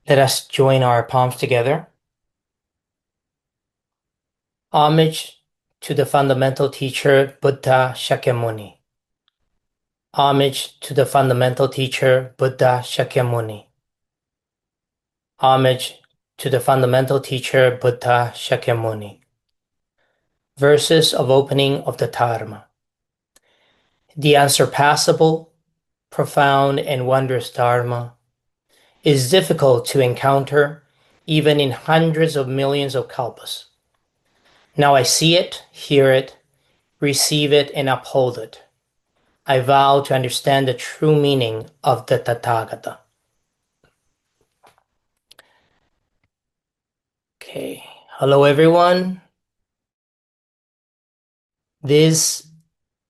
Let us join our palms together. Homage to the fundamental teacher Buddha Shakyamuni. Homage to the fundamental teacher Buddha Shakyamuni. Homage to the fundamental teacher Buddha Shakyamuni. Verses of opening of the Dharma. The unsurpassable, profound, and wondrous Dharma is difficult to encounter even in hundreds of millions of kalpas. Now I see it, hear it, receive it, and uphold it. I vow to understand the true meaning of the Tathagata. Okay, hello everyone. This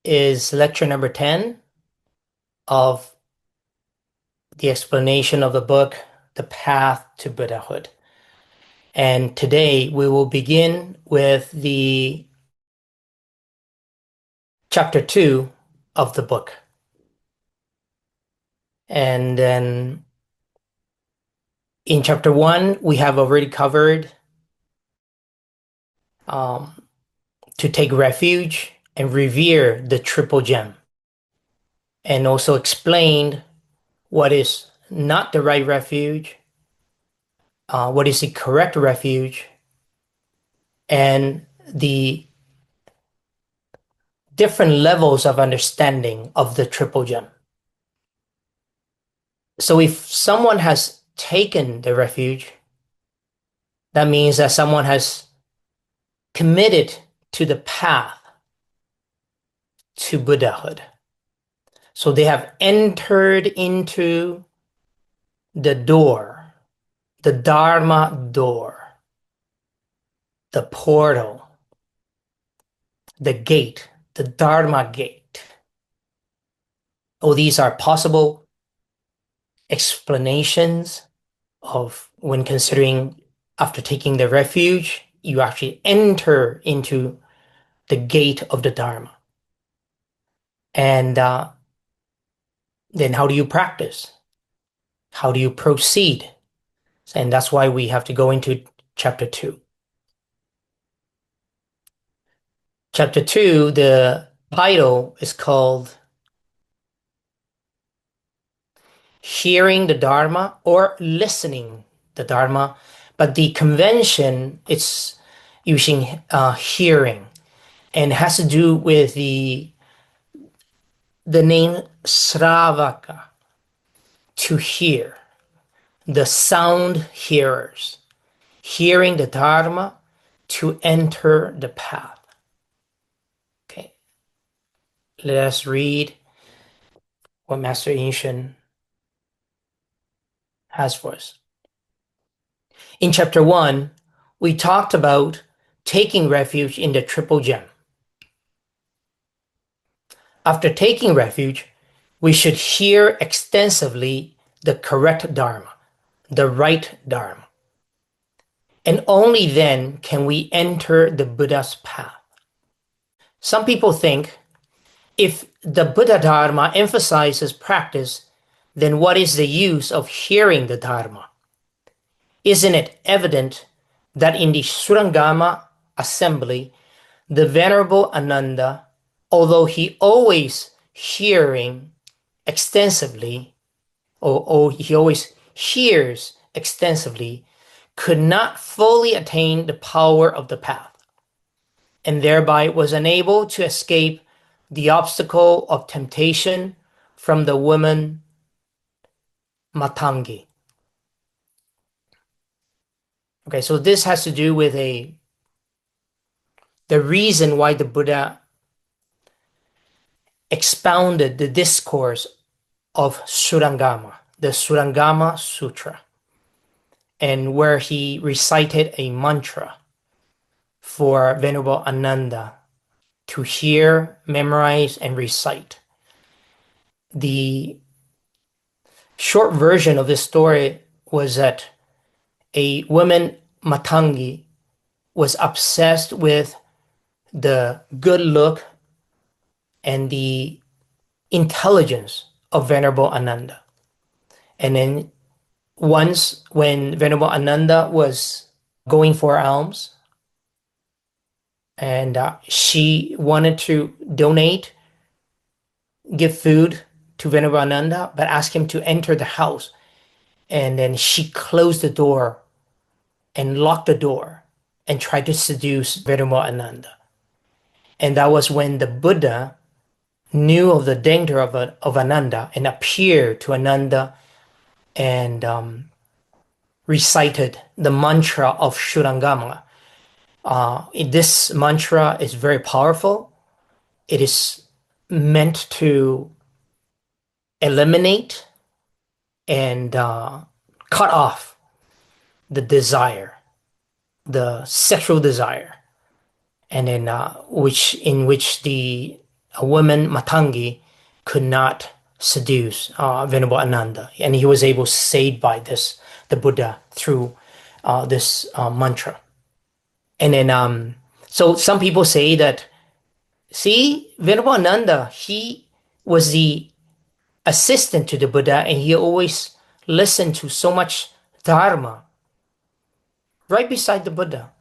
is lecture number 10 of the explanation of the book, The Path to Buddhahood. And today we will begin with the chapter 2 of the book. And then in chapter 1, we have already covered to take refuge and revere the triple gem, and also explained what is not the right refuge, what is the correct refuge, and the different levels of understanding of the triple gem. So if someone has taken the refuge, that means that someone has committed to the path to Buddhahood. So they have entered into the door, the Dharma door, the portal, the gate, the Dharma gate. Oh, these are possible explanations of when considering after taking the refuge, you actually enter into the gate of the Dharma. And then how do you practice? How do you proceed? And that's why we have to go into chapter 2. Chapter 2, the title is called Hearing the Dharma or Listening the Dharma, but the convention is using hearing, and has to do with the name Sravaka, to hear, the sound hearers, hearing the Dharma to enter the path. Okay, let us read what Master Yinshun has for us. In chapter 1, we talked about taking refuge in the triple gem. After taking refuge, we should hear extensively the correct Dharma, the right Dharma. And only then can we enter the Buddha's path. Some people think if the Buddha Dharma emphasizes practice, then what is the use of hearing the Dharma? Isn't it evident that in the Surangama assembly, the Venerable Ananda, although he always hearing extensively, or he always hears extensively, could not fully attain the power of the path, and thereby was unable to escape the obstacle of temptation from the woman Matangi. Okay, so this has to do with the reason why the Buddha expounded the discourse of Surangama, the Surangama Sutra, and where he recited a mantra for Venerable Ananda to hear, memorize, and recite. The short version of this story was that a woman, Matangi, was obsessed with the good look and the intelligence of Venerable Ananda. And then once when Venerable Ananda was going for alms, and she wanted to donate, give food to Venerable Ananda, but asked him to enter the house. And then she closed the door and locked the door and tried to seduce Venerable Ananda. And that was when the Buddha knew of the danger of Ananda and appeared to Ananda and recited the mantra of Shurangama. This mantra is very powerful. It is meant to eliminate and cut off the desire, the sexual desire, and then in which a woman Matangi could not seduce Venerable Ananda, and he was able to saved by the Buddha through this mantra. And then so some people say that, see, Venerable Ananda, he was the assistant to the Buddha, and he always listened to so much Dharma right beside the Buddha.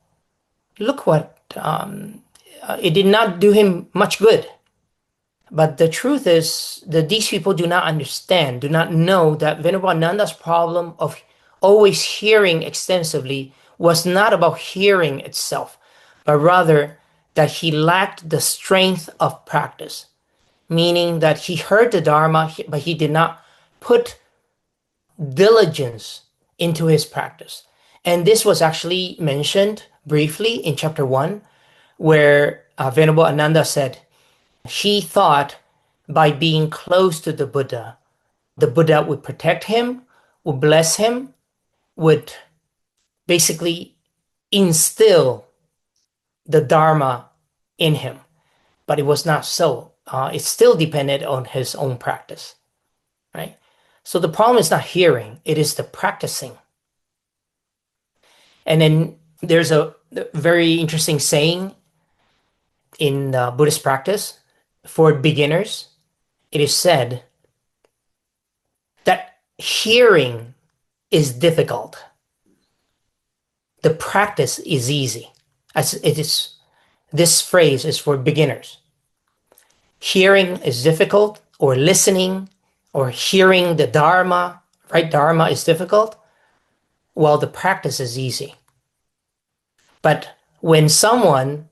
Look what, it did not do him much good. But the truth is that these people do not understand, do not know that Venerable Ananda's problem of always hearing extensively was not about hearing itself, but rather that he lacked the strength of practice, meaning that he heard the Dharma, but he did not put diligence into his practice. And this was actually mentioned briefly in chapter 1, where Venerable Ananda said he thought by being close to the Buddha would protect him, would bless him, would basically instill the Dharma in him. But it was not so. It still depended on his own practice, right? So the problem is not hearing, it is the practicing. And then there's a very interesting saying in Buddhist practice for beginners. It is said that hearing is difficult. The practice is easy. As it is, this phrase is for beginners. Hearing is difficult, or listening, or hearing the Dharma, right? Dharma is difficult, while the practice is easy. But when someone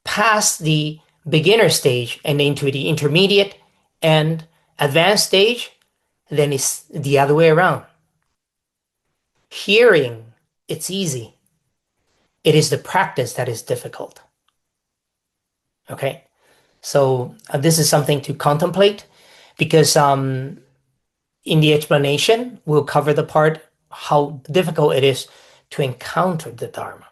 passed the beginner stage and into the intermediate and advanced stage, then it's the other way around. Hearing, it's easy. It is the practice that is difficult. Okay? So this is something to contemplate, because in the explanation, we'll cover the part how difficult it is to encounter the Dharma.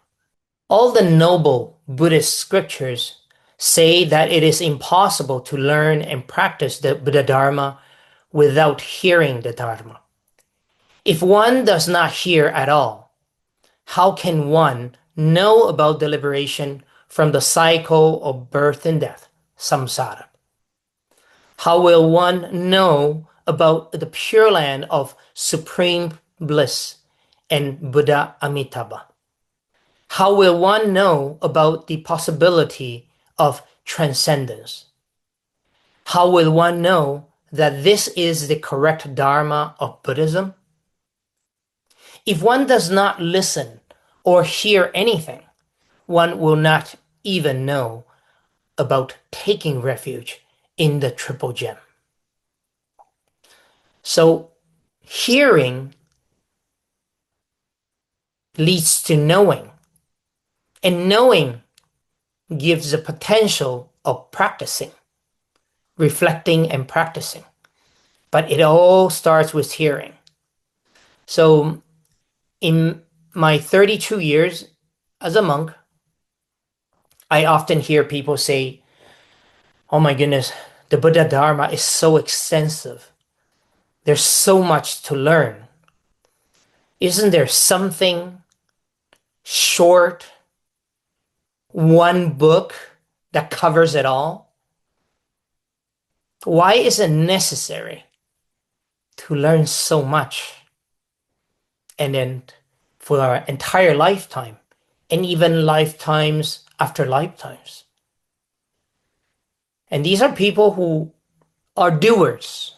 All the noble Buddhist scriptures say that it is impossible to learn and practice the Buddha Dharma without hearing the Dharma. If one does not hear at all, how can one know about the liberation from the cycle of birth and death, saṃsāra? How will one know about the Pure Land of supreme bliss and Buddha Amitabha? How will one know about the possibility of transcendence? How will one know that this is the correct Dharma of Buddhism? If one does not listen or hear anything, one will not even know about taking refuge in the Triple Gem. So, hearing leads to knowing, and knowing gives the potential of practicing, reflecting and practicing. But it all starts with hearing. So, in my 32 years as a monk, I often hear people say, oh my goodness, the Buddha Dharma is so extensive. There's so much to learn. Isn't there something short, one book that covers it all? Why is it necessary to learn so much? and then for our entire lifetime, and even lifetimes after lifetimes. And these are people who are doers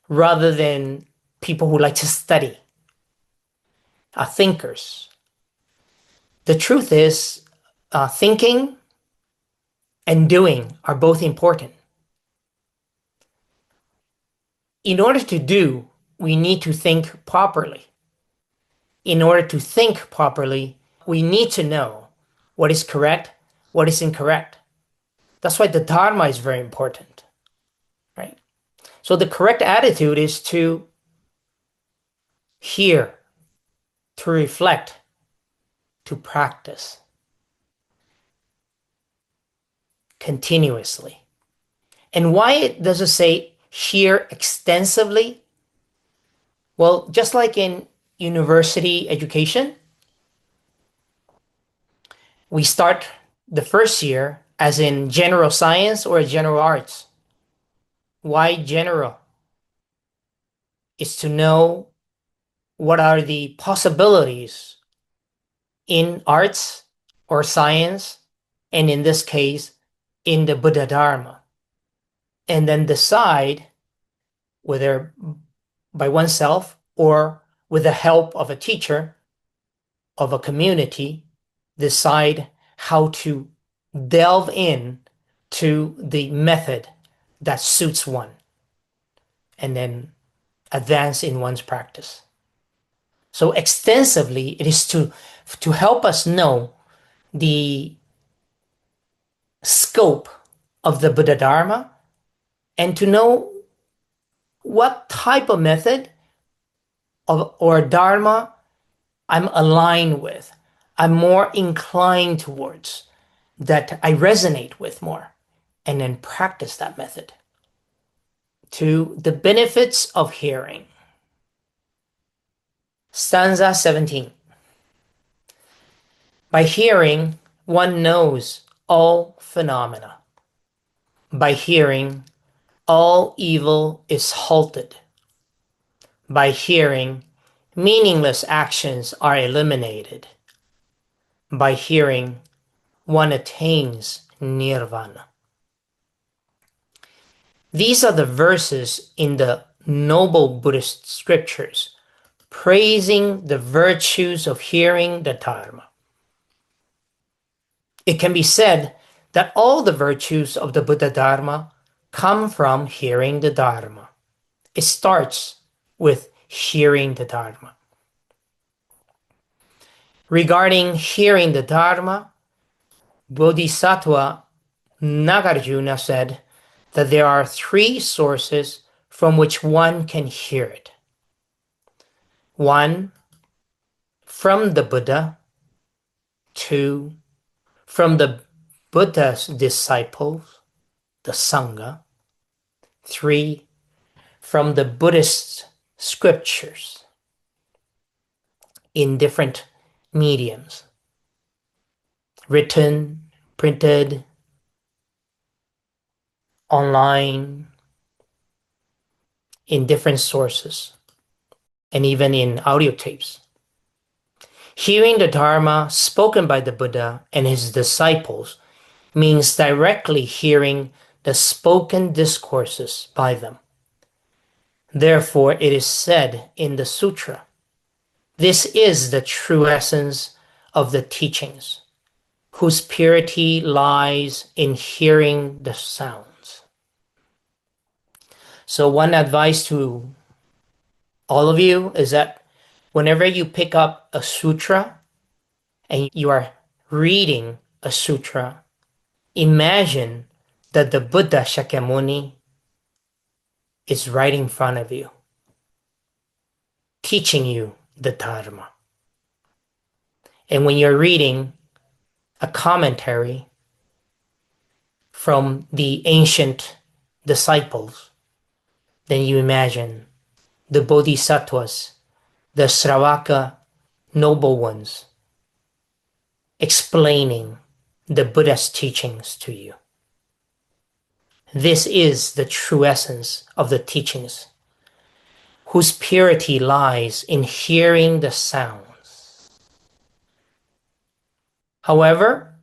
rather than people who like to study, are thinkers. The truth is, thinking and doing are both important. In order to do, we need to think properly. In order to think properly, we need to know what is correct, what is incorrect. That's why the Dharma is very important, right? So the correct attitude is to hear, to reflect, to practice continuously. And why does it say hear extensively? Well, just like in university education, we start the first year as in general science or general arts. Why general? Is to know what are the possibilities in arts or science, and in this case, in the Buddha Dharma. And then decide whether by oneself or with the help of a teacher, of a community, decide how to delve in to the method that suits one, and then advance in one's practice. So extensively, it is to help us know the scope of the Buddha Dharma and to know what type of method or Dharma I'm aligned with, I'm more inclined towards, that I resonate with more, and then practice that method. To the benefits of hearing. Stanza 17. By hearing, one knows all phenomena. By hearing, all evil is halted. By hearing, meaningless actions are eliminated. By hearing, one attains Nirvāṇa. These are the verses in the noble Buddhist scriptures praising the virtues of hearing the Dharma. It can be said that all the virtues of the Buddha Dharma come from hearing the Dharma. It starts with hearing the Dharma. Regarding hearing the Dharma, Bodhisattva Nāgārjuna said that there are three sources from which one can hear it. One, from the Buddha. Two, from the Buddha's disciples, the Sangha. Three, from the Buddhist scriptures in different mediums, written, printed, online, in different sources, and even in audio tapes. Hearing the Dharma spoken by the Buddha and his disciples means directly hearing the spoken discourses by them. Therefore, it is said in the sutra, this is the true essence of the teachings, whose purity lies in hearing the sounds. So one advice to all of you is that whenever you pick up a sutra and you are reading a sutra, imagine that the Buddha Shakyamuni is right in front of you, teaching you the Dharma. And when you're reading a commentary from the ancient disciples, then you imagine the Bodhisattvas, the Sravaka noble ones, explaining the Buddha's teachings to you. This is the true essence of the teachings, whose purity lies in hearing the sounds. However,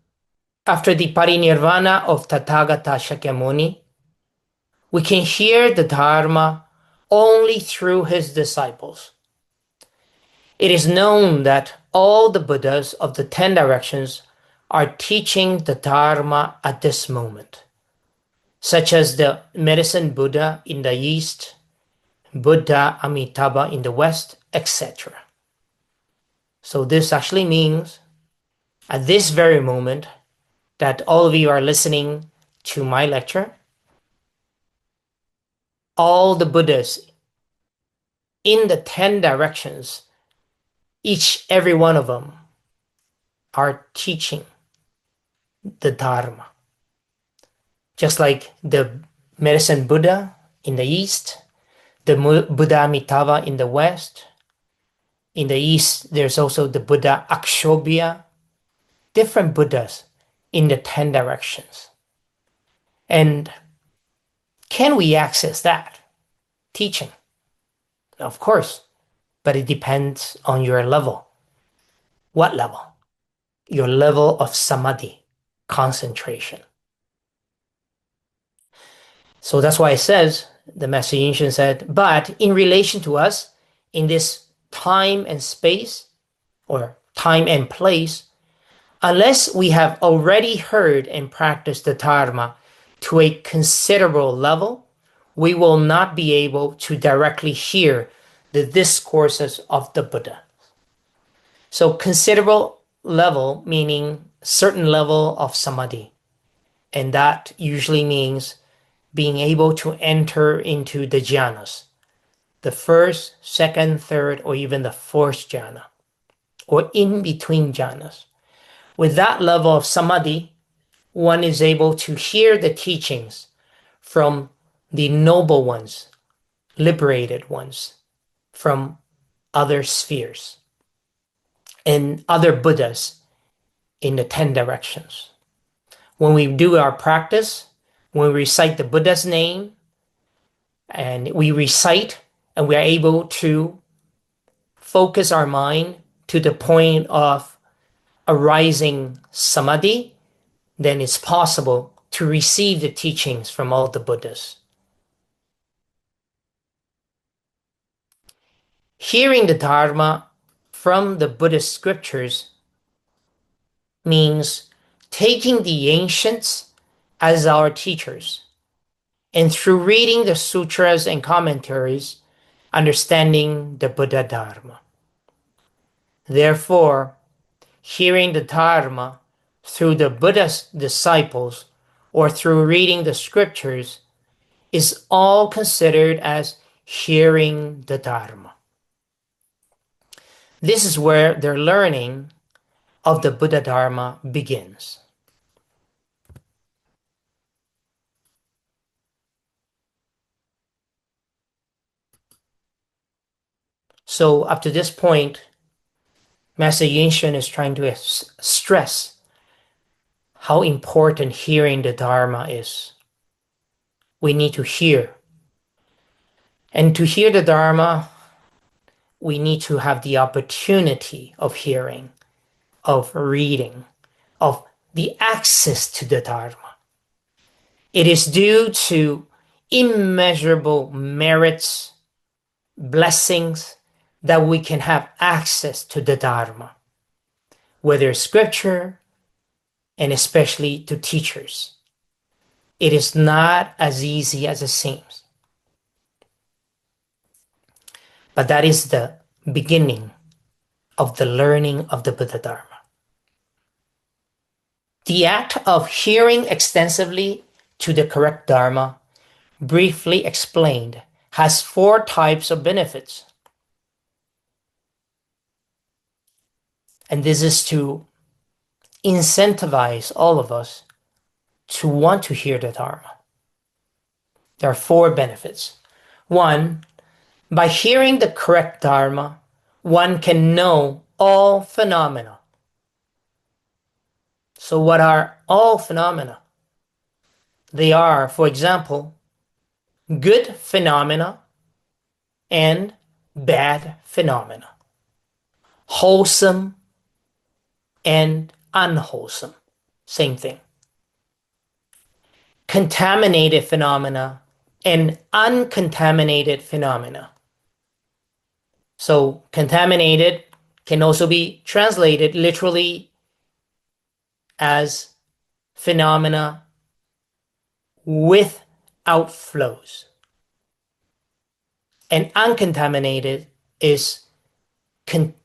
after the parinirvana of Tathagata Shakyamuni, we can hear the Dharma only through his disciples. It is known that all the Buddhas of the 10 directions are teaching the Dharma at this moment, such as the Medicine Buddha in the East, Buddha Amitabha in the West, etc. So this actually means at this very moment that all of you are listening to my lecture, all the Buddhas in the 10 directions, every one of them are teaching the Dharma. Just like the Medicine Buddha in the East, the Buddha Amitabha in the West. In the East, there's also the Buddha Akshobhya, different Buddhas in the 10 directions. And can we access that teaching? Of course, but it depends on your level. What level? Your level of samadhi, concentration. So that's why it says, the Master Yinshun said, but in relation to us, in this time and space, or time and place, unless we have already heard and practiced the Dharma to a considerable level, we will not be able to directly hear the discourses of the Buddha. So considerable level meaning certain level of samadhi. And that usually means being able to enter into the jhanas, the first, second, third, or even the fourth jhana, or in between jhanas. With that level of samadhi, one is able to hear the teachings from the noble ones, liberated ones, from other spheres, and other Buddhas in the 10 directions. When we do our practice, when we recite the Buddha's name, and we recite, and we are able to focus our mind to the point of arising samadhi, then it's possible to receive the teachings from all the Buddhas. Hearing the Dharma from the Buddhist scriptures means taking the ancients as our teachers, and through reading the sutras and commentaries, understanding the Buddha Dharma. Therefore, hearing the Dharma through the Buddha's disciples or through reading the scriptures is all considered as hearing the Dharma. This is where their learning of the Buddha Dharma begins. So up to this point, Master Yinshun is trying to stress how important hearing the Dharma is. We need to hear. And to hear the Dharma, we need to have the opportunity of hearing, of reading, of the access to the Dharma. It is due to immeasurable merits, blessings, that we can have access to the Dharma, whether scripture and especially to teachers. It is not as easy as it seems. But that is the beginning of the learning of the Buddha Dharma. The act of hearing extensively to the correct Dharma, briefly explained, has 4 types of benefits. And this is to incentivize all of us to want to hear the Dharma. There are 4 benefits. 1, by hearing the correct Dharma, one can know all phenomena. So what are all phenomena? They are, for example, good phenomena and bad phenomena, wholesome and unwholesome, same thing. Contaminated phenomena and uncontaminated phenomena. So contaminated can also be translated literally as phenomena with outflows. And uncontaminated is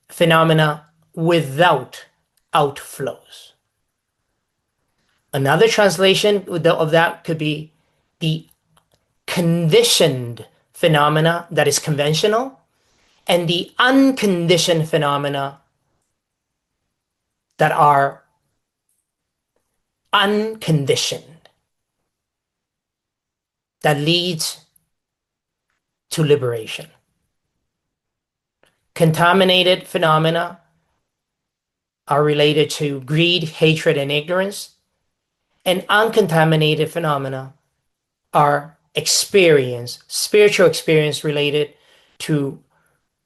phenomena without outflows. Another translation of that could be the conditioned phenomena that is conventional, and the unconditioned phenomena that are unconditioned, that leads to liberation. Contaminated phenomena are related to greed, hatred, and ignorance, and uncontaminated phenomena are spiritual experience related to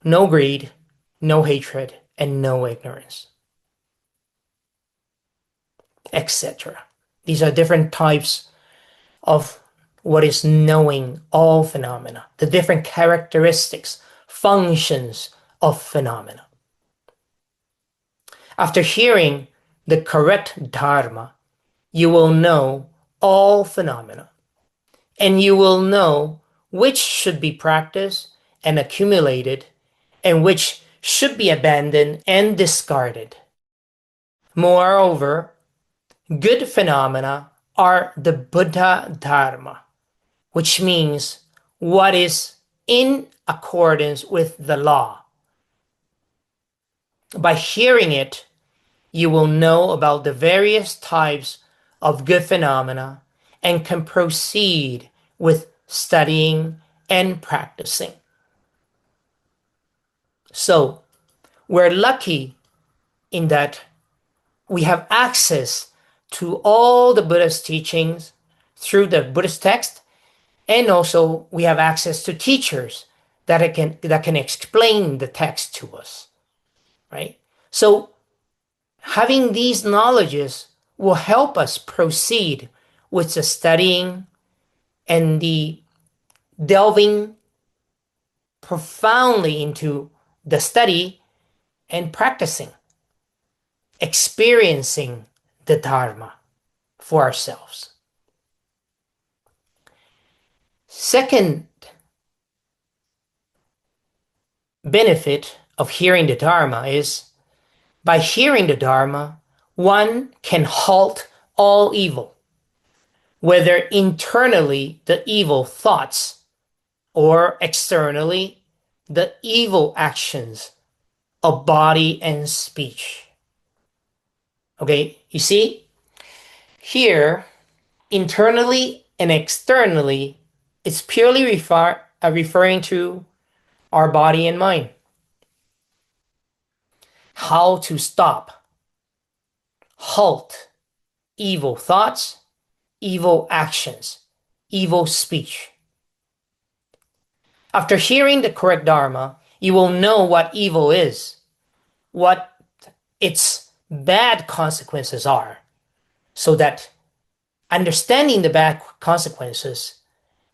no greed, no hatred, and no ignorance, etc. These are different types of what is knowing all phenomena, the different characteristics, functions of phenomena. After hearing the correct Dharma, you will know all phenomena, and you will know which should be practiced and accumulated, and which should be abandoned and discarded. Moreover, good phenomena are the Buddha Dharma, which means what is in accordance with the law. By hearing it, you will know about the various types of good phenomena and can proceed with studying and practicing. So, we're lucky in that we have access to all the Buddha's teachings through the Buddhist text, and also we have access to teachers that can explain the text to us, right? So having these knowledges will help us proceed with the studying and the delving profoundly into the study and practicing, experiencing the Dharma for ourselves. Second benefit of hearing the Dharma is, by hearing the Dharma, one can halt all evil, whether internally the evil thoughts or externally the evil actions of body and speech. Okay, you see, here, internally and externally, it's purely referring to our body and mind. How to stop, halt evil thoughts, evil actions, evil speech. After hearing the correct Dharma, you will know what evil is, what its bad consequences are, so that understanding the bad consequences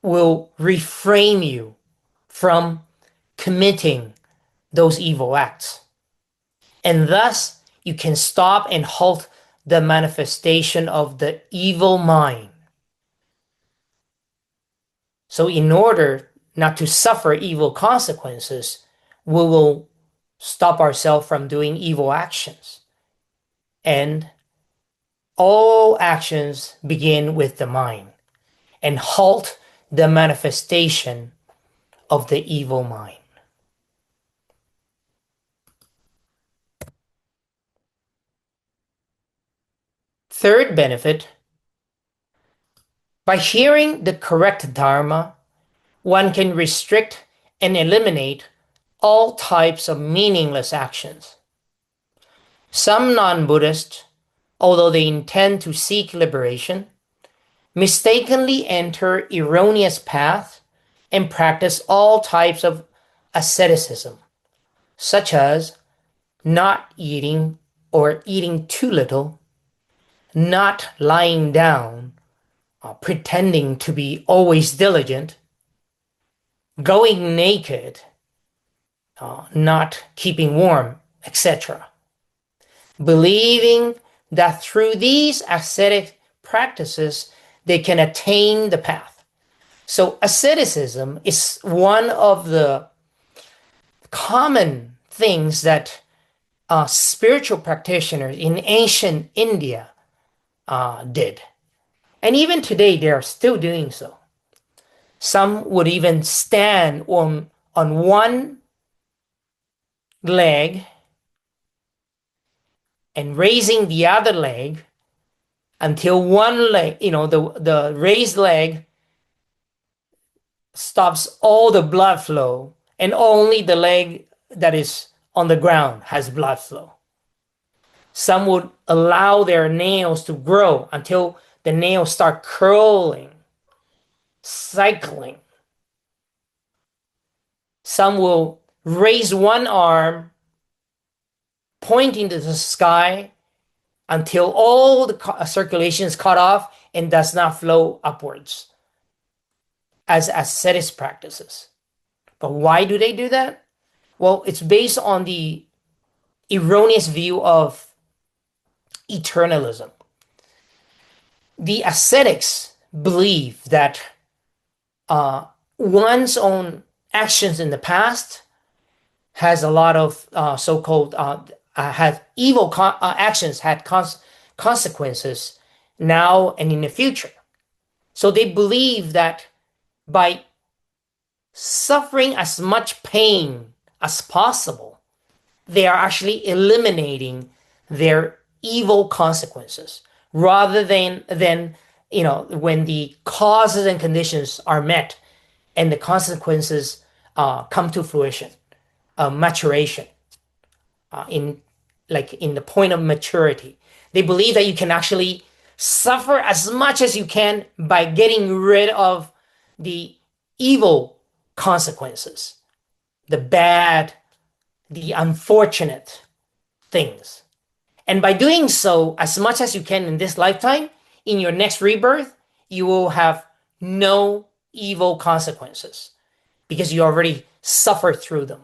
will refrain you from committing those evil acts. And thus, you can stop and halt the manifestation of the evil mind. So in order not to suffer evil consequences, we will stop ourselves from doing evil actions. And all actions begin with the mind, and halt the manifestation of the evil mind. Third benefit, by hearing the correct Dharma, one can restrict and eliminate all types of meaningless actions. Some non-Buddhists, although they intend to seek liberation, mistakenly enter erroneous paths and practice all types of asceticism, such as not eating or eating too little, not lying down, pretending to be always diligent, going naked, not keeping warm, etc. Believing that through these ascetic practices, they can attain the path. So asceticism is one of the common things that spiritual practitioners in ancient India did. And even today, they are still doing so. Some would even stand on one leg and raising the other leg until one leg, the raised leg stops all the blood flow, and only the leg that is on the ground has blood flow. Some would allow their nails to grow until the nails start curling, cycling. Some will raise one arm, pointing to the sky until all the circulation is cut off and does not flow upwards, as ascetic practices. But why do they do that? Well, it's based on the erroneous view of eternalism. The ascetics believe that one's own actions in the past has a lot of so-called had evil actions had consequences now and in the future. So they believe that by suffering as much pain as possible, they are actually eliminating their evil consequences, rather than when the causes and conditions are met and the consequences come to fruition, maturation, in the point of maturity. They believe that you can actually suffer as much as you can by getting rid of the evil consequences, the bad, the unfortunate things. And by doing so as much as you can in this lifetime, in your next rebirth, you will have no evil consequences because you already suffered through them.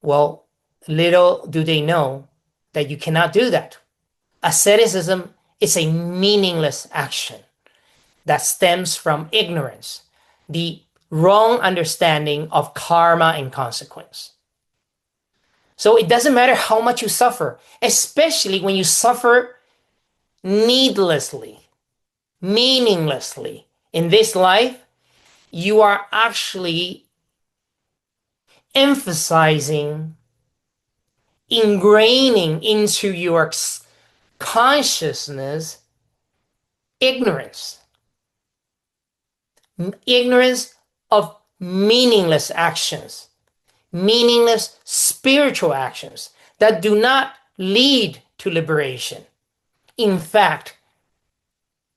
Well, little do they know that you cannot do that. Asceticism is a meaningless action that stems from ignorance, the wrong understanding of karma and consequence. So it doesn't matter how much you suffer, especially when you suffer needlessly, meaninglessly. In this life, you are actually emphasizing, ingraining into your consciousness ignorance of meaningless actions, meaningless spiritual actions that do not lead to liberation. In fact,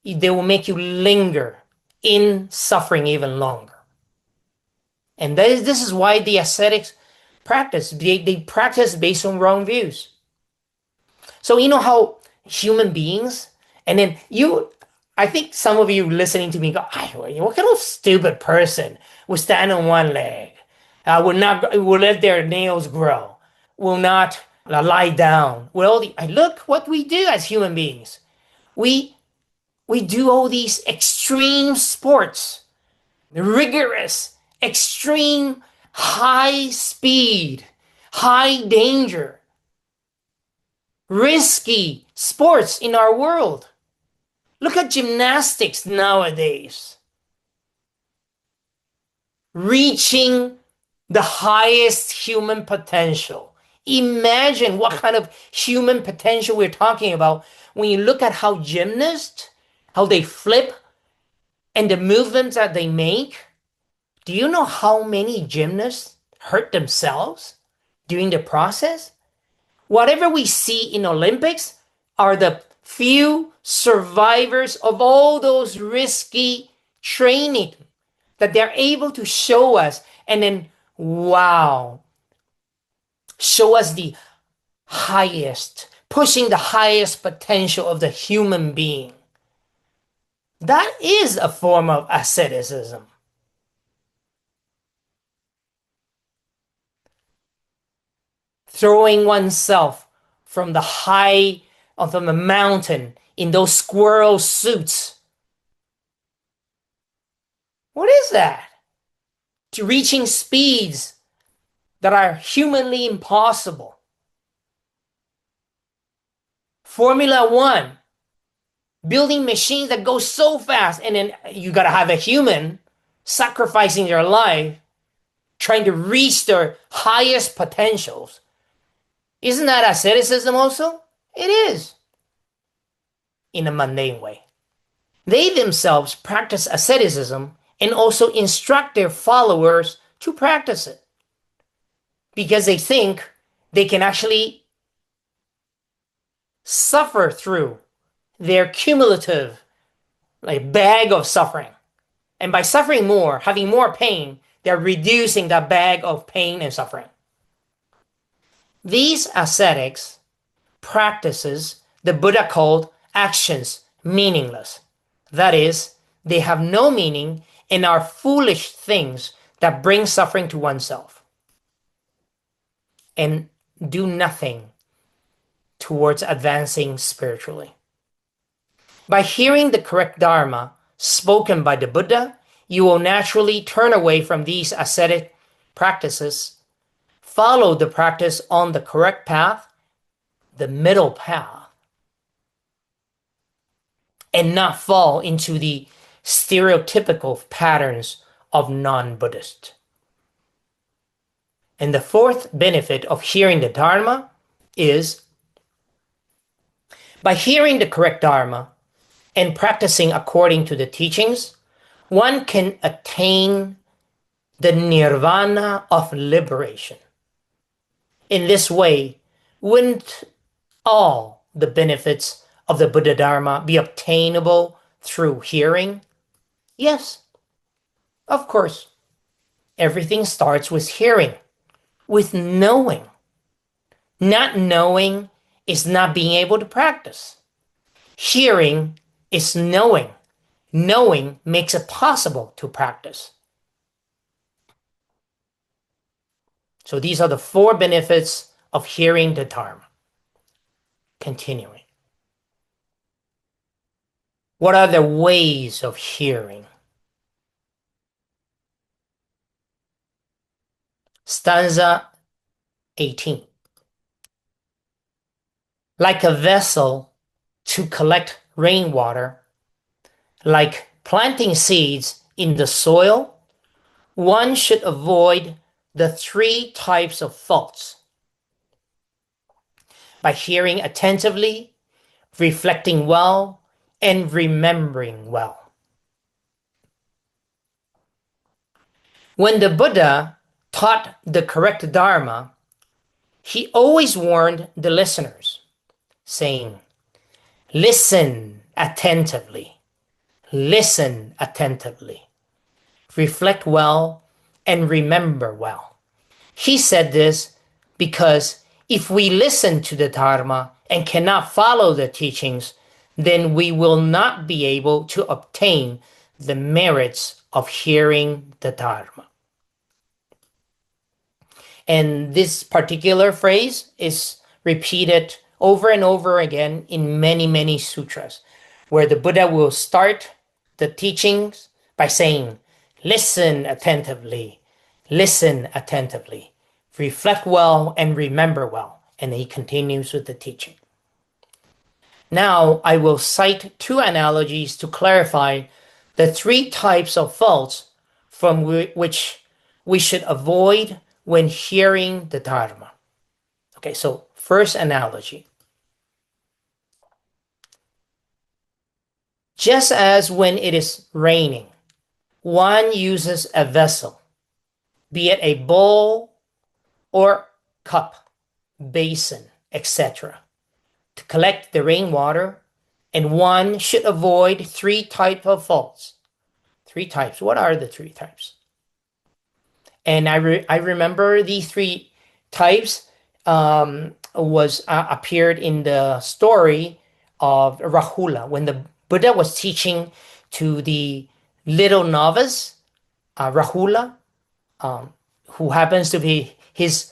they will make you linger in suffering even longer. And this is why the ascetics practice. They practice based on wrong views. So you know how human beings, and then I think some of you listening to me go, what kind of stupid person will stand on one leg, will let their nails grow, will not lie down. Well, look what we do as human beings. We do all these extreme sports, rigorous, extreme, high speed, high danger, risky sports in our world. Look at gymnastics nowadays. Reaching the highest human potential. Imagine what kind of human potential we're talking about when you look at how gymnasts, how they flip, and the movements that they make. Do you know how many gymnasts hurt themselves during the process? Whatever we see in Olympics are the few survivors of all those risky training that they're able to show us and then, wow, show us the highest, pushing the highest potential of the human being. That is a form of asceticism. Throwing oneself from the high of the mountain in those squirrel suits. What is that? To reaching speeds that are humanly impossible. Formula One, building machines that go so fast, and then you gotta have a human sacrificing their life, trying to reach their highest potentials. Isn't that asceticism also? It is. In a mundane way. They themselves practice asceticism and also instruct their followers to practice it. Because they think they can actually suffer through their cumulative bag of suffering. And by suffering more, having more pain, they're reducing that bag of pain and suffering. These ascetics practices the Buddha called actions meaningless. That is, they have no meaning and are foolish things that bring suffering to oneself and do nothing towards advancing spiritually. By hearing the correct Dharma spoken by the Buddha, you will naturally turn away from these ascetic practices, follow the practice on the correct path, the middle path, and not fall into the stereotypical patterns of non-Buddhist. And the fourth benefit of hearing the Dharma is by hearing the correct Dharma and practicing according to the teachings, one can attain the Nirvāṇa of liberation. In this way, wouldn't all the benefits of the Buddha Dharma be obtainable through hearing? Yes, of course. Everything starts with hearing, with knowing. Not knowing is not being able to practice. Hearing is knowing. Knowing makes it possible to practice. So these are the four benefits of hearing the Dharma. Continuing. What are the ways of hearing? Stanza 18. Like a vessel to collect rainwater, like planting seeds in the soil, one should avoid the three types of faults. By hearing attentively, reflecting well, and remembering well. When the Buddha taught the correct Dharma, he always warned the listeners, saying, listen attentively, listen attentively, reflect well, and remember well. He said this because if we listen to the Dharma and cannot follow the teachings, then we will not be able to obtain the merits of hearing the Dharma. And this particular phrase is repeated over and over again in many, many sutras, where the Buddha will start the teachings by saying, listen attentively, reflect well, and remember well. And he continues with the teaching. Now I will cite two analogies to clarify the three types of faults from which we should avoid when hearing the Dharma. Okay, so first analogy. Just as when it is raining, one uses a vessel, be it a bowl or cup, basin, etc., to collect the rainwater, and one should avoid three types of faults. Three types. What are the three types? And I remember these three types was appeared in the story of Rahula when the Buddha was teaching to the little novice, Rahula, who happens to be his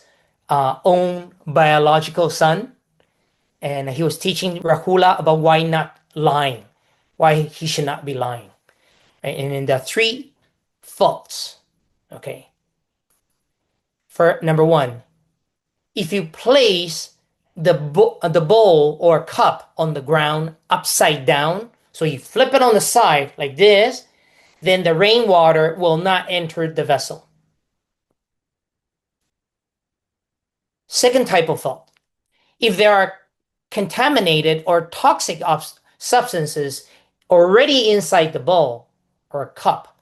own biological son. And he was teaching Rahula about why not lying, why he should not be lying. Right? And in the three faults, okay. For number one, if you place the bowl or cup on the ground upside down, so you flip it on the side like this, then the rainwater will not enter the vessel. Second type of fault, if there are contaminated or toxic substances already inside the bowl or cup,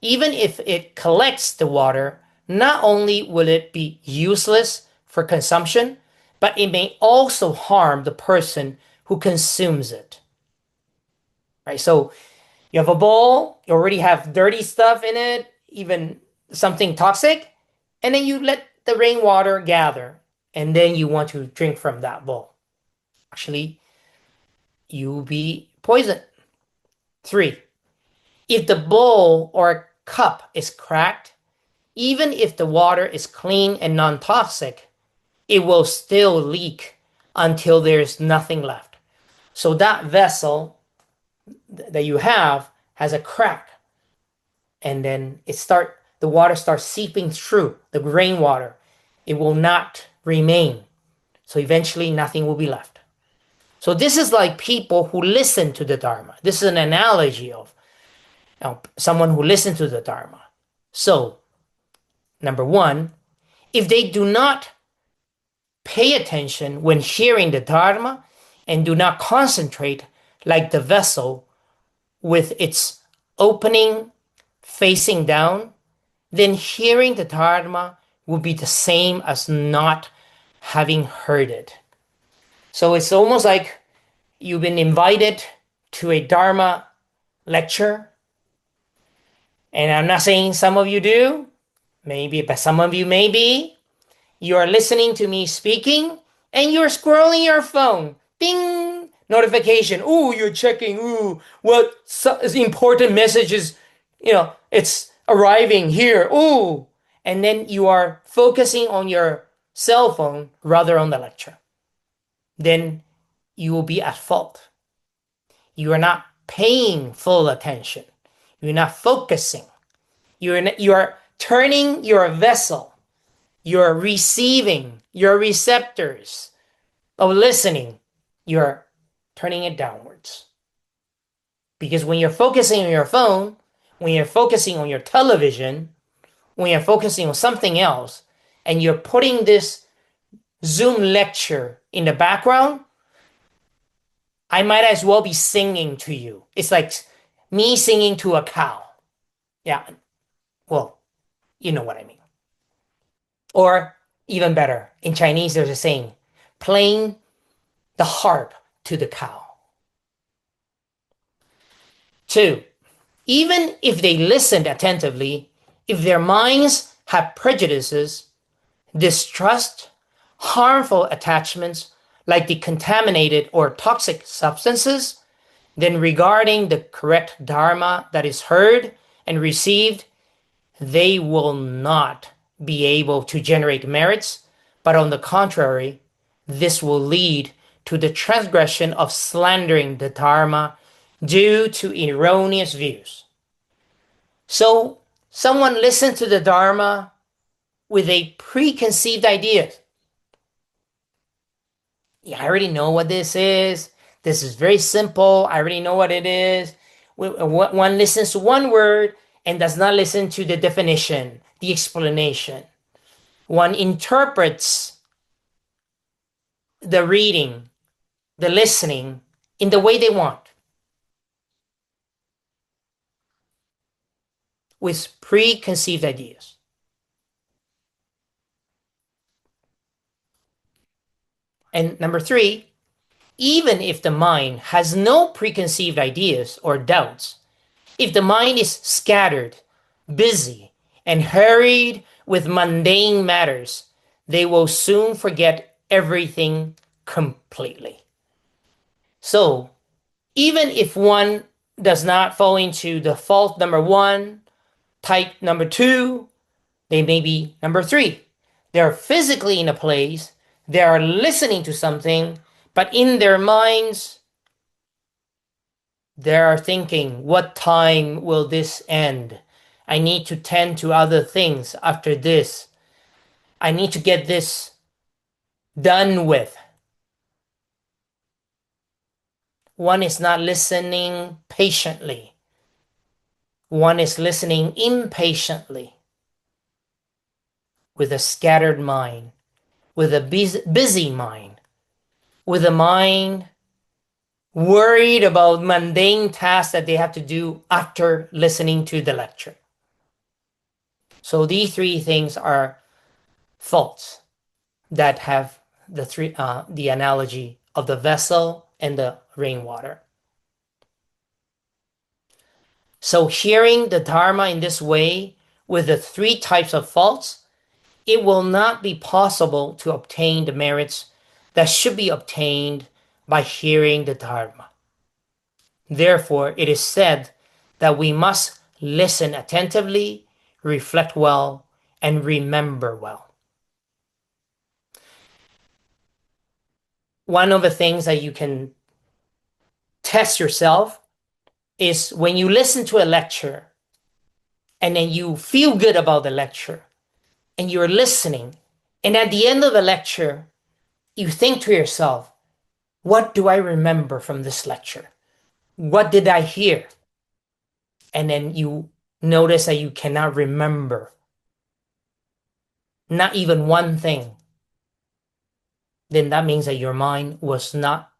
even if it collects the water, not only will it be useless for consumption, but it may also harm the person who consumes it. Right? So you have a bowl, you already have dirty stuff in it, even something toxic, and then you let the rainwater gather, and then you want to drink from that bowl. Actually, you'll be poisoned. 3, if the bowl or cup is cracked, even if the water is clean and non-toxic, it will still leak until there's nothing left. So that vessel that you have has a crack, and then the water starts seeping through the rainwater. It will not remain. So eventually nothing will be left. So this is like people who listen to the Dharma. This is an analogy of someone who listens to the Dharma. So, number one, if they do not pay attention when hearing the Dharma and do not concentrate like the vessel with its opening facing down, then hearing the Dharma will be the same as not having heard it. So it's almost like you've been invited to a Dharma lecture. And I'm not saying some of you do, maybe, but some of you maybe. You are listening to me speaking and you're scrolling your phone. Bing! Notification. Ooh, you're checking. Ooh, what important messages, it's arriving here. Ooh. And then you are focusing on your cell phone rather on the lecture. Then you will be at fault. You are not paying full attention. You're not focusing. You are turning your vessel. You're receiving your receptors of listening. You're turning it downwards. Because when you're focusing on your phone, when you're focusing on your television, when you're focusing on something else, and you're putting this Zoom lecture in the background, I might as well be singing to you. It's like me singing to a cow. Yeah, well, you know what I mean. Or even better, in Chinese, there's a saying, playing the harp to the cow. 2, even if they listened attentively, if their minds have prejudices, distrust, harmful attachments, like the contaminated or toxic substances, then regarding the correct Dharma that is heard and received, they will not be able to generate merits, but on the contrary, this will lead to the transgression of slandering the Dharma due to erroneous views. So, someone listens to the Dharma with a preconceived idea. Yeah, I already know what this is. This is very simple. I already know what it is. One listens to one word and does not listen to the definition, the explanation. One interprets the reading, the listening, in the way they want, with preconceived ideas. And number 3, even if the mind has no preconceived ideas or doubts, If the mind is scattered, busy, and hurried with mundane matters, they will soon forget everything completely. So, even if one does not fall into the fault number 1, type number 2, they may be number 3. They're physically in a place, they are listening to something, but in their minds, they are thinking, what time will this end? I need to tend to other things after this. I need to get this done with. One is not listening patiently. One is listening impatiently, with a scattered mind, with a busy mind, with a mind worried about mundane tasks that they have to do after listening to the lecture. So these 3 things are faults that have the analogy of the vessel and the rainwater. So hearing the Dharma in this way, with the 3 types of faults, it will not be possible to obtain the merits that should be obtained by hearing the Dharma. Therefore, it is said that we must listen attentively, reflect well, and remember well. One of the things that you can test yourself is when you listen to a lecture and then you feel good about the lecture and you're listening, and at the end of the lecture, you think to yourself, what do I remember from this lecture? What did I hear? And then you notice that you cannot remember not even one thing. Then that means that your mind was not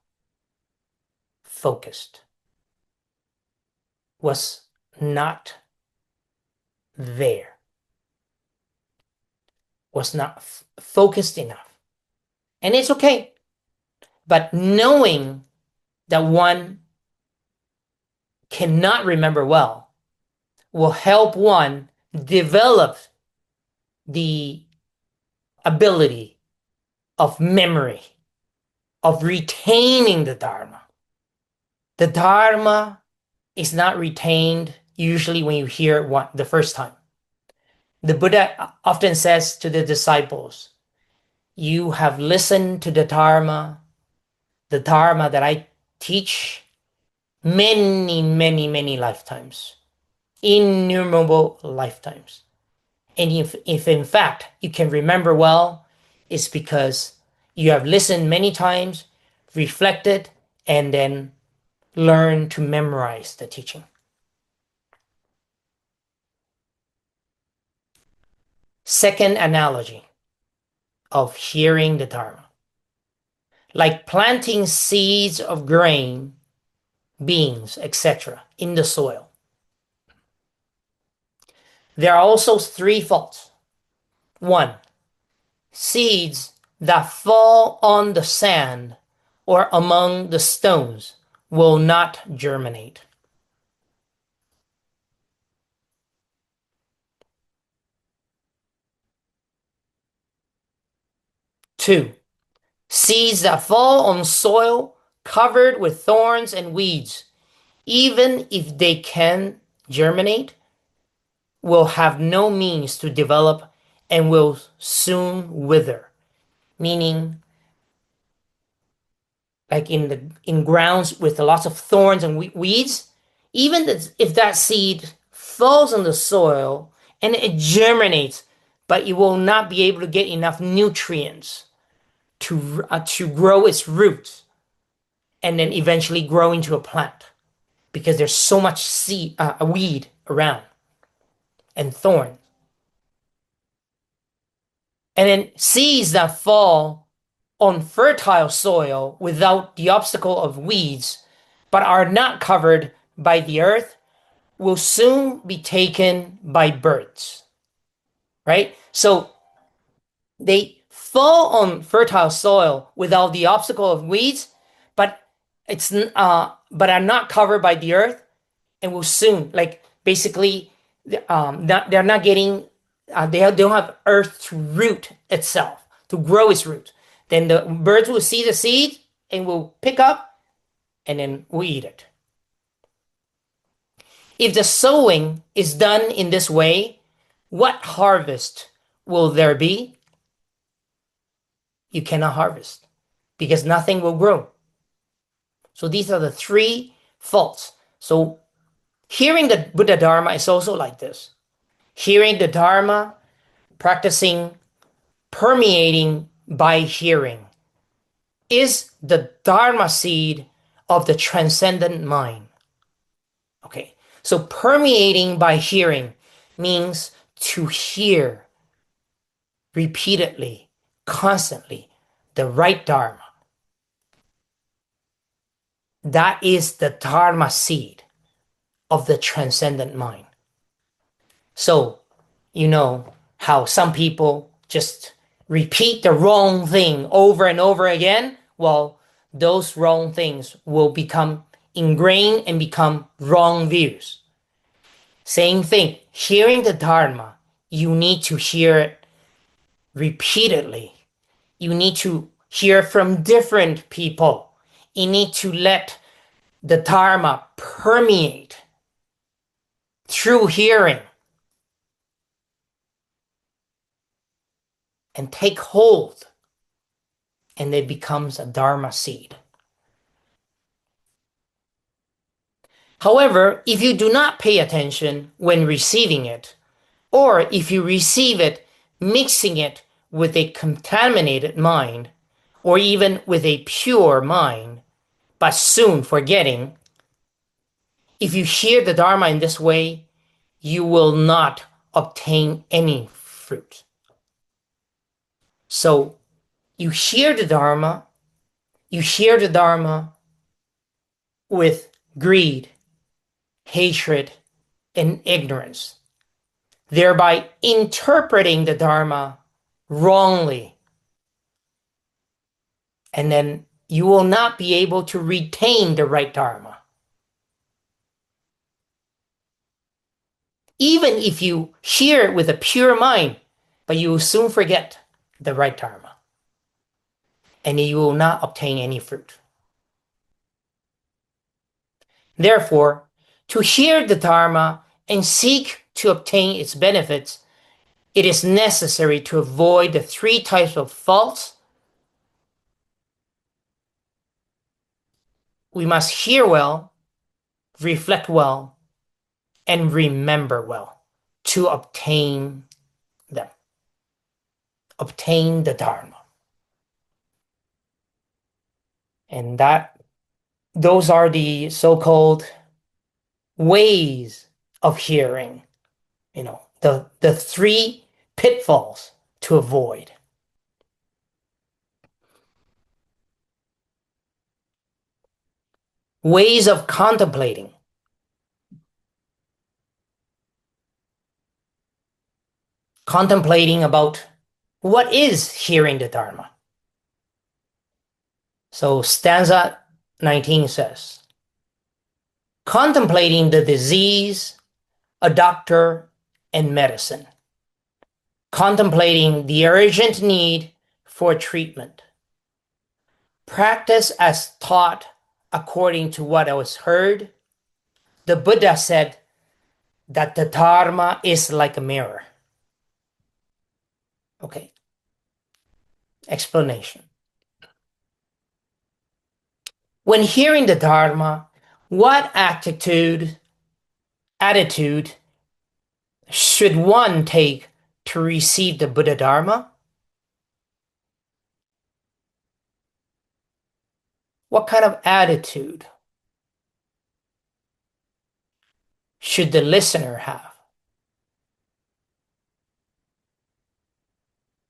focused, was not there, was not focused enough. And it's okay. But knowing that one cannot remember well will help one develop the ability of memory, of retaining the Dharma. The Dharma is not retained usually when you hear it the first time. The Buddha often says to the disciples, you have listened to the Dharma that I teach many, many, many lifetimes, innumerable lifetimes. And if in fact you can remember well, it's because you have listened many times, reflected, and then learned to memorize the teaching. Second analogy of hearing the Dharma. Like planting seeds of grain, beans, etc. in the soil. There are also 3 faults. 1, seeds that fall on the sand or among the stones will not germinate. 2, seeds that fall on soil covered with thorns and weeds, even if they can germinate, will have no means to develop and will soon wither. Meaning, like in grounds with lots of thorns and weeds, even if that seed falls on the soil and it germinates, but it will not be able to get enough nutrients to grow its roots and then eventually grow into a plant, because there's so much weed around and thorn. And then seeds that fall on fertile soil without the obstacle of weeds, but are not covered by the earth, will soon be taken by birds. Right? So they fall on fertile soil without the obstacle of weeds, but are not covered by the earth. and will soon, like basically, they're not getting, they don't have earth to root itself, to grow its root. Then the birds will see the seed and will pick up and then will eat it. If the sowing is done in this way, what harvest will there be? You cannot harvest because nothing will grow. So these are the three faults. So hearing the Buddha Dharma is also like this. Hearing the Dharma, practicing, permeating by hearing is the Dharma seed of the transcendent mind. Okay, so permeating by hearing means to hear repeatedly, constantly, the right Dharma. That is the Dharma seed of the transcendent mind. So, you know how some people just repeat the wrong thing over and over again? Well, those wrong things will become ingrained and become wrong views. Same thing, hearing the Dharma, you need to hear it repeatedly. You need to hear from different people. You need to let the Dharma permeate through hearing and take hold, and it becomes a Dharma seed. However, if you do not pay attention when receiving it, or if you receive it mixing it with a contaminated mind, or even with a pure mind, but soon forgetting, if you hear the Dharma in this way, you will not obtain any fruit. So you hear the Dharma with greed, hatred, and ignorance, thereby interpreting the Dharma wrongly. And then you will not be able to retain the right Dharma. Even if you hear it with a pure mind, but you will soon forget the right Dharma. And you will not obtain any fruit. Therefore, to hear the Dharma and seek to obtain its benefits, it is necessary to avoid the three types of faults. We must hear well, reflect well, and remember well to obtain them. Obtain the Dharma. And those are the so-called ways of hearing, the three pitfalls to avoid. Ways of contemplating. Contemplating about what is hearing the Dharma. So stanza 19 says, contemplating the disease, a doctor, and medicine. Contemplating the urgent need for treatment. Practice as taught according to what was heard. The Buddha said that the Dharma is like a mirror. Okay. Explanation. When hearing the Dharma, what attitude should one take to receive the Buddha Dharma? What kind of attitude should the listener have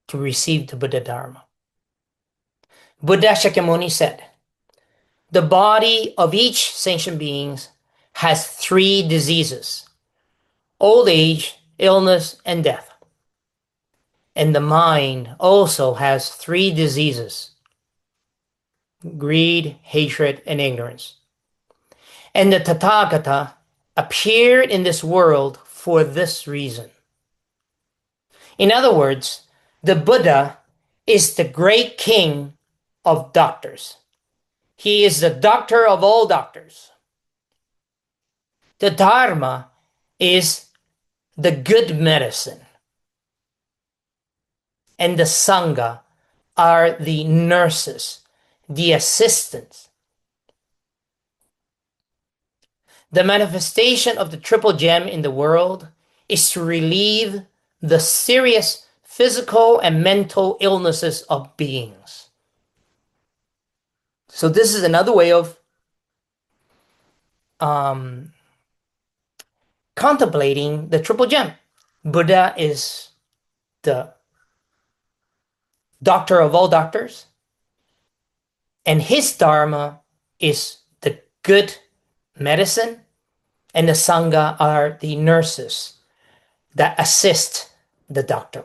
to receive the Buddha Dharma? Buddha Shakyamuni said, the body of each sentient being has three diseases: old age, illness, and death. And the mind also has three diseases: greed, hatred, and ignorance. And the Tathagata appeared in this world for this reason. In other words, the Buddha is the great king of doctors. He is the doctor of all doctors. The Dharma is the good medicine, and the Sangha are the nurses, the assistants. The manifestation of the triple gem in the world is to relieve the serious physical and mental illnesses of beings. So this is another way of contemplating the triple gem. Buddha is the doctor of all doctors, and his Dharma is the good medicine, and the Sangha are the nurses that assist the doctor.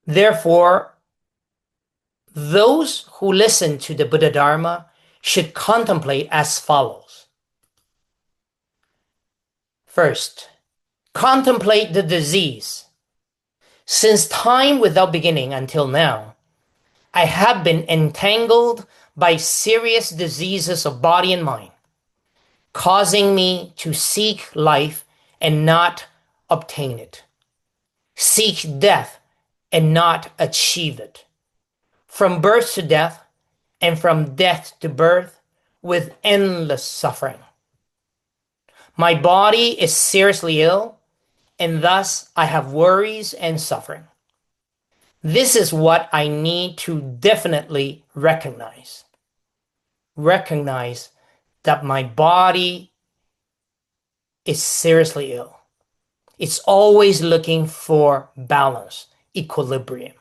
Therefore, those who listen to the Buddha Dharma should contemplate as follows. First, contemplate the disease. Since time without beginning until now, I have been entangled by serious diseases of body and mind, causing me to seek life and not obtain it, seek death and not achieve it, from birth to death and from death to birth with endless suffering. My body is seriously ill, and thus I have worries and suffering. This is what I need to definitely recognize. Recognize that my body is seriously ill. It's always looking for balance, equilibrium.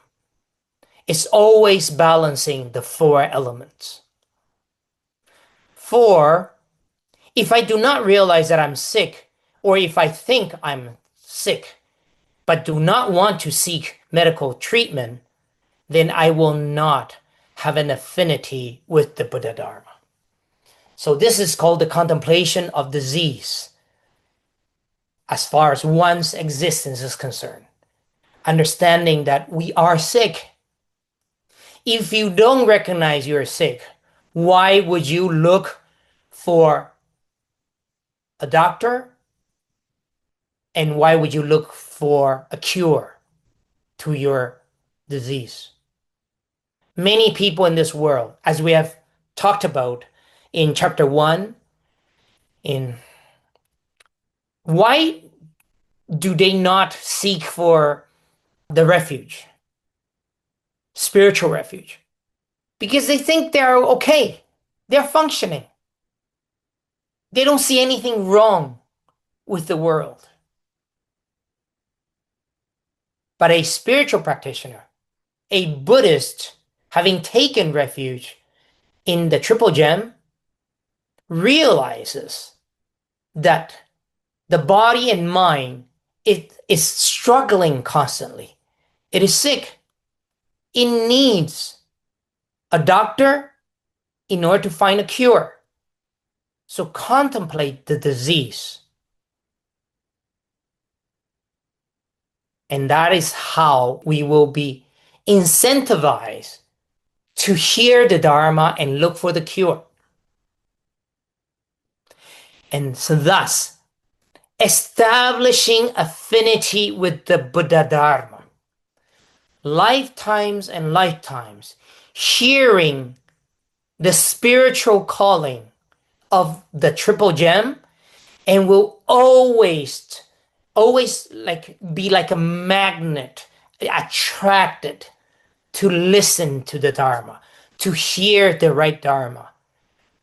It's always balancing the four elements. 4, if I do not realize that I'm sick, or if I think I'm sick, but do not want to seek medical treatment, then I will not have an affinity with the Buddha Dharma. So this is called the contemplation of disease as far as one's existence is concerned. Understanding that we are sick. If you don't recognize you're sick, why would you look for a doctor? And why would you look for a cure to your disease? Many people in this world, as we have talked about in chapter 1, why do they not seek for the refuge, spiritual refuge? Because they think they're okay. They're functioning. They don't see anything wrong with the world. But a spiritual practitioner, a Buddhist, having taken refuge in the triple gem, realizes that the body and mind, it is struggling constantly. It is sick. It needs a doctor in order to find a cure. So contemplate the disease. And that is how we will be incentivized to hear the Dharma and look for the cure. And so thus, establishing affinity with the Buddha Dharma. Lifetimes and lifetimes, hearing the spiritual calling of the triple gem, and will always be like a magnet, attracted to listen to the Dharma, to hear the right Dharma,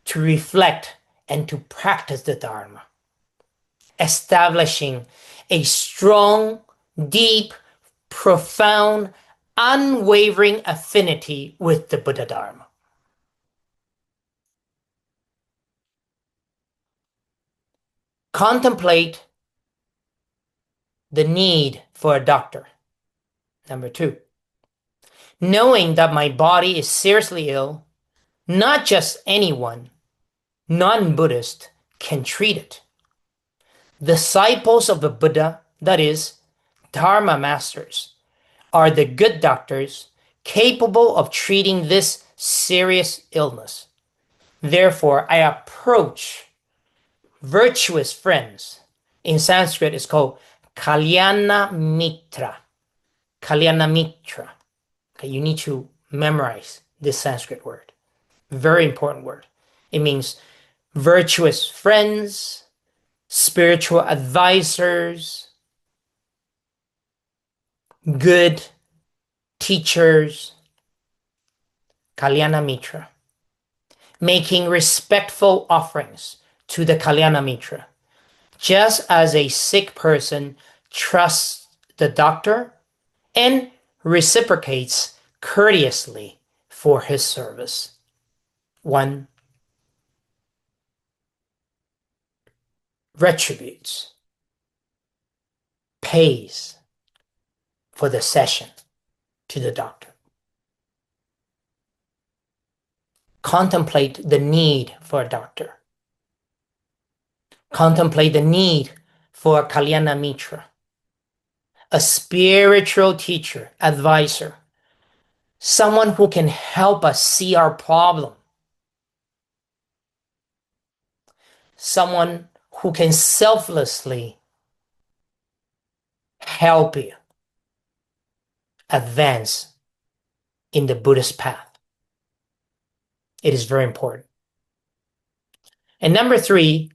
to reflect and to practice the Dharma, establishing a strong, deep, profound, unwavering affinity with the Buddha Dharma. Contemplate the need for a doctor. Number 2, knowing that my body is seriously ill, not just anyone, non-Buddhist can treat it. Disciples of the Buddha, that is, Dharma masters, are the good doctors capable of treating this serious illness. Therefore, I approach virtuous friends. In Sanskrit, it's called Kalyana Mitra. Kalyana Mitra. Okay, you need to memorize this Sanskrit word. Very important word. It means virtuous friends, spiritual advisors, good teachers, Kalyana Mitra. Making respectful offerings to the Kalyana Mitra. Just as a sick person trusts the doctor and reciprocates courteously for his service. 1. Retributes, pays for the session to the doctor. Contemplate the need for a doctor. Contemplate the need for a Kalyana Mitra, a spiritual teacher, advisor, someone who can help us see our problem, someone who can selflessly help you advance in the Buddhist path. It is very important. And number 3,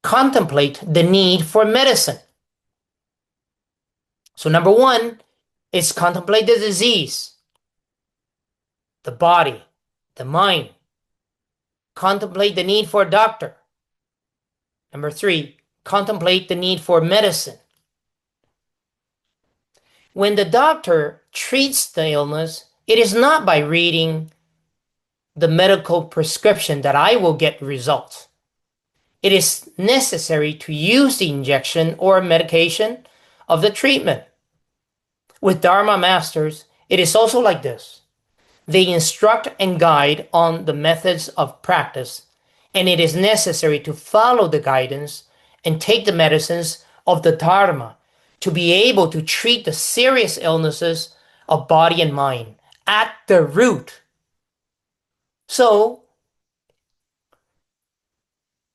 contemplate the need for medicine. So number 1 is contemplate the disease, the body, the mind. Contemplate the need for a doctor. Number 3, contemplate the need for medicine. When the doctor treats the illness, it is not by reading the medical prescription that I will get results. It is necessary to use the injection or medication of the treatment. With Dharma masters, it is also like this. They instruct and guide on the methods of practice, and it is necessary to follow the guidance and take the medicines of the Dharma to be able to treat the serious illnesses of body and mind at the root. So,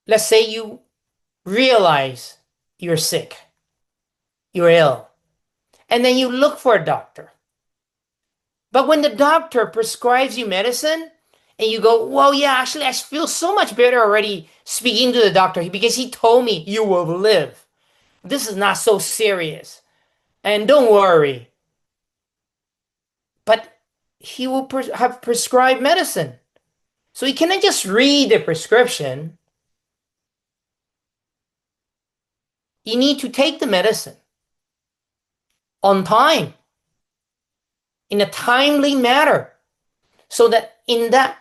let's say you realize you're sick, you're ill, and then you look for a doctor. But when the doctor prescribes you medicine, and you go, well, yeah, actually, I feel so much better already speaking to the doctor because he told me you will live. This is not so serious. And don't worry. But he will have prescribed medicine. So you cannot just read the prescription. You need to take the medicine on time, in a timely manner, so that in that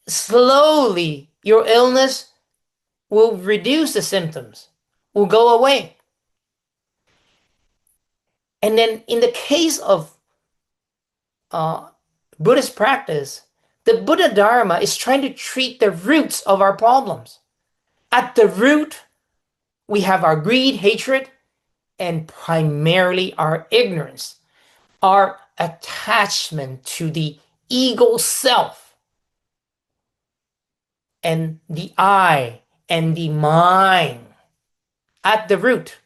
slowly your illness will reduce the symptoms, will go away. And then in the case of Buddhist practice, the Buddha Dharma is trying to treat the roots of our problems. At the root, we have our greed, hatred, and primarily our ignorance, our attachment to the ego self, and the I and the mind at the root.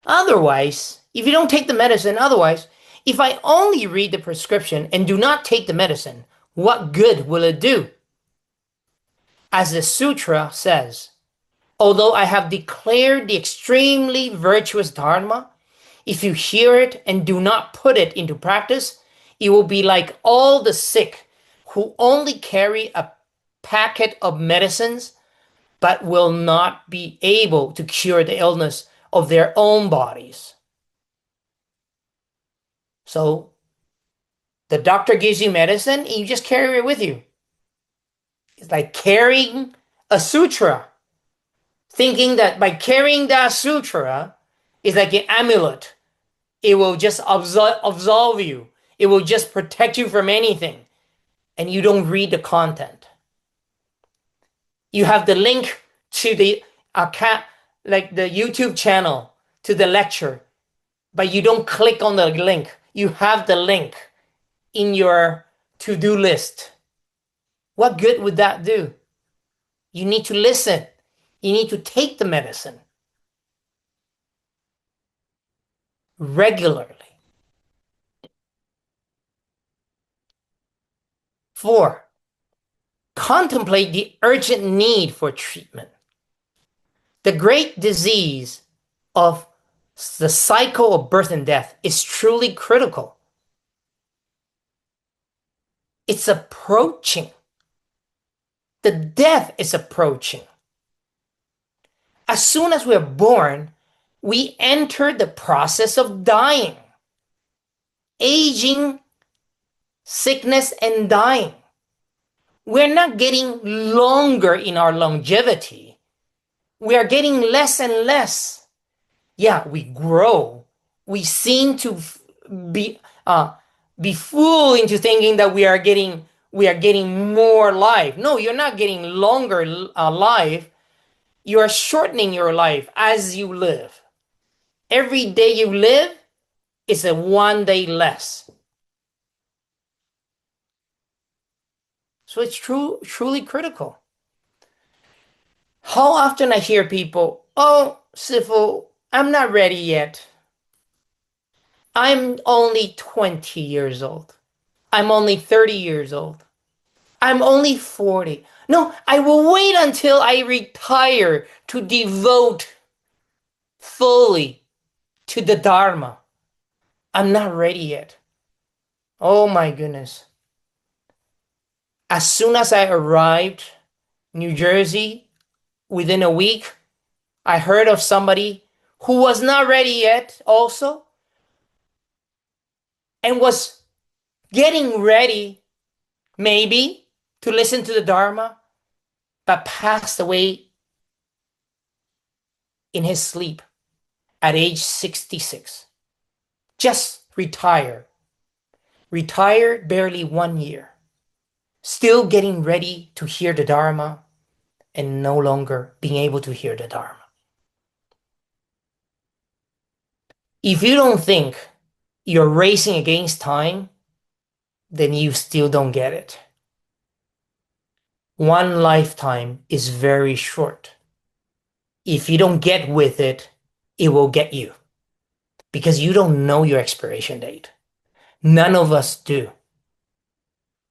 Otherwise, if you don't take the medicine, if I only read the prescription and do not take the medicine, what good will it do? As the sutra says, although I have declared the extremely virtuous Dharma, if you hear it and do not put it into practice, it will be like all the sick who only carry a packet of medicines but will not be able to cure the illness of their own bodies. So, the doctor gives you medicine and you just carry it with you. It's like carrying a sutra, thinking that by carrying that sutra is like an amulet. It will just absolve you. It will just protect you from anything. and you don't read the content. You have the link to the like the YouTube channel to the lecture, but you don't click on the link. You have the link in your to-do list. What good would that do? You need to listen. You need to take the medicine regularly. 4, contemplate the urgent need for treatment. The great disease of the cycle of birth and death is truly critical. It's approaching. The death is approaching. As soon as we're born, we enter the process of dying, aging, sickness, and dying. We're not getting longer in our longevity. We are getting less and less. Yeah, we grow. We seem to be fooled into thinking that we are getting more life. No, you're not getting longer life. You are shortening your life as you live. Every day you live is a one day less. So it's truly critical. How often I hear people, oh, Sifu, I'm not ready yet. I'm only 20 years old. I'm only 30 years old. I'm only 40. No, I will wait until I retire to devote fully to the Dharma. I'm not ready yet. Oh my goodness. As soon as I arrived in New Jersey, within a week, I heard of somebody who was not ready yet also and was getting ready maybe to listen to the Dharma, but passed away in his sleep at age 66. Just retired. Retired barely 1 year. Still getting ready to hear the Dharma and no longer being able to hear the Dharma. If you don't think you're racing against time, then you still don't get it. One lifetime is very short. If you don't get with it, it will get you because you don't know your expiration date. None of us do.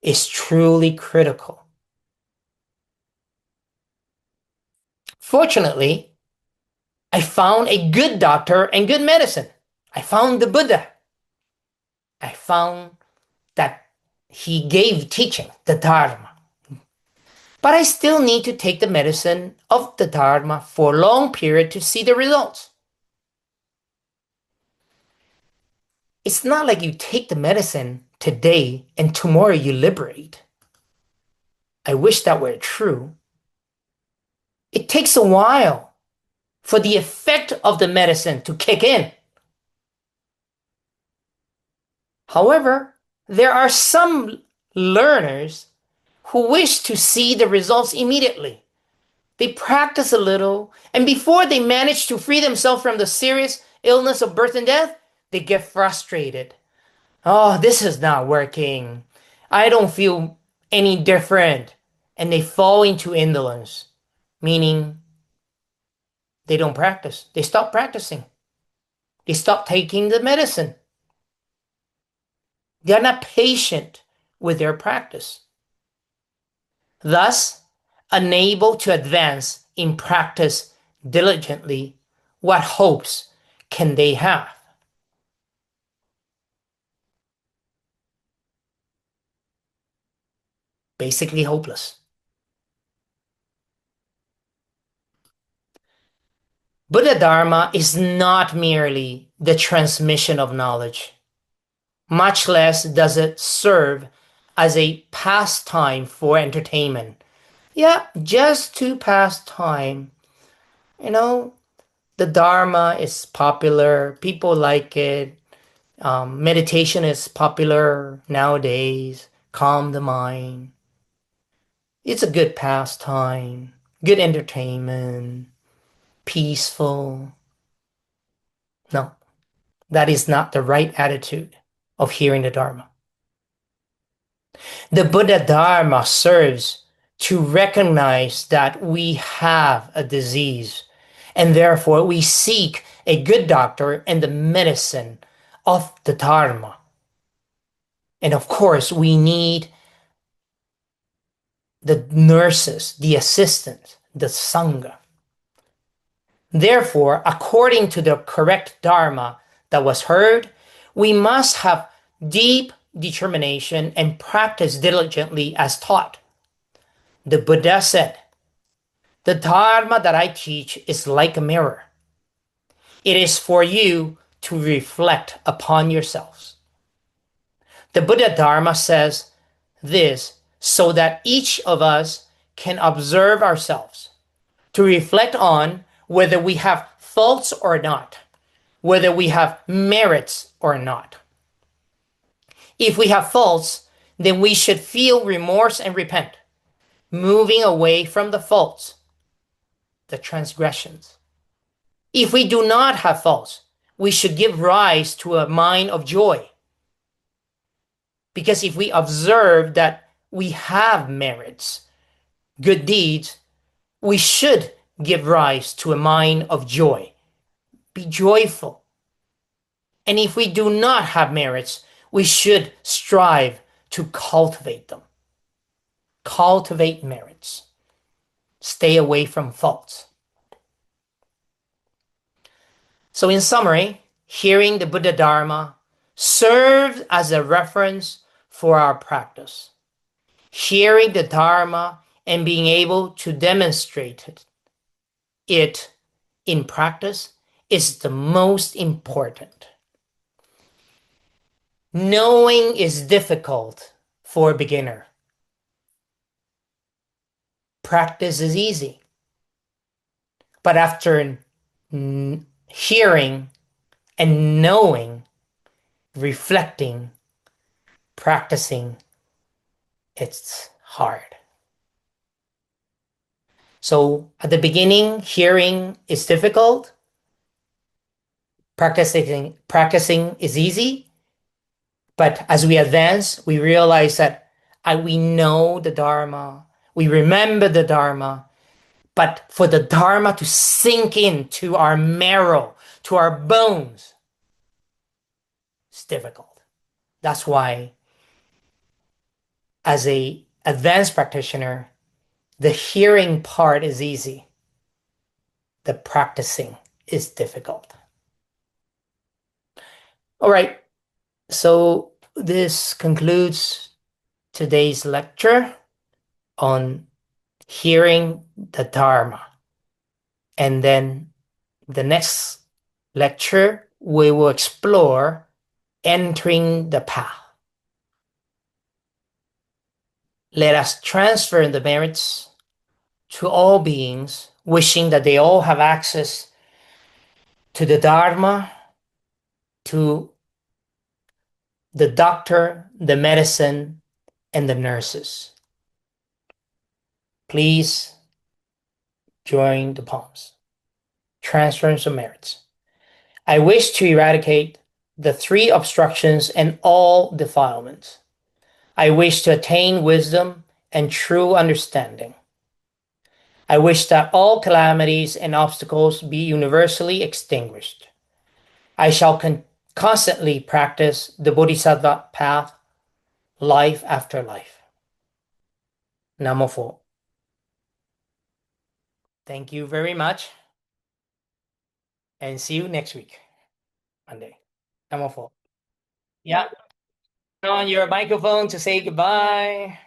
It's truly critical. Fortunately, I found a good doctor and good medicine. I found the Buddha. I found that he gave teaching, the Dharma. But I still need to take the medicine of the Dharma for a long period to see the results. It's not like you take the medicine today and tomorrow you liberate. I wish that were true. It takes a while for the effect of the medicine to kick in. However, there are some learners who wish to see the results immediately. They practice a little, and before they manage to free themselves from the serious illness of birth and death, they get frustrated. Oh, this is not working. I don't feel any different. And they fall into indolence, meaning they don't practice. They stop practicing. They stop taking the medicine. They're not patient with their practice. Thus, unable to advance in practice diligently, what hopes can they have? Basically hopeless. Buddha Dharma is not merely the transmission of knowledge. Much less does it serve as a pastime for entertainment. Yeah, just to pass time. The Dharma is popular. People like it. Meditation is popular nowadays. calm the mind. It's a good pastime, good entertainment, peaceful. No, that is not the right attitude of hearing the Dharma. The Buddha Dharma serves to recognize that we have a disease, and therefore we seek a good doctor and the medicine of the Dharma. And of course, we need the nurses, the assistants, the Sangha. Therefore, according to the correct Dharma that was heard, we must have deep determination and practice diligently as taught. The Buddha said, "The Dharma that I teach is like a mirror. It is for you to reflect upon yourselves." The Buddha Dharma says this so that each of us can observe ourselves, to reflect on whether we have faults or not, whether we have merits or not. If we have faults, then we should feel remorse and repent, moving away from the faults, the transgressions. If we do not have faults, we should give rise to a mind of joy. Because if we observe that we have merits, good deeds, we should give rise to a mind of joy. Be joyful. And if we do not have merits, we should strive to cultivate them. Cultivate merits. Stay away from faults. So in summary, hearing the Buddha Dharma serves as a reference for our practice. Hearing the Dharma and being able to demonstrate it in practice is the most important. Knowing is difficult for a beginner. Practice is easy. But after hearing and knowing, reflecting, practicing, it's hard. So at the beginning, hearing is difficult. Practicing is easy. But as we advance, we realize that we know the Dharma, we remember the Dharma, but for the Dharma to sink into our marrow, to our bones, it's difficult. That's why, as an advanced practitioner, the hearing part is easy. The practicing is difficult. All right, so this concludes today's lecture on hearing the Dharma. And then the next lecture, we will explore entering the path. Let us transfer the merits to all beings, wishing that they all have access to the Dharma, to the doctor, the medicine, and the nurses. Please join the palms. Transference of merits. I wish to eradicate the 3 obstructions and all defilements. I wish to attain wisdom and true understanding. I wish that all calamities and obstacles be universally extinguished. I shall constantly practice the Bodhisattva path, life after life. Namo Pho. Thank you very much. And see you next week, Monday. Namo Pho. Yeah. On your microphone to say goodbye.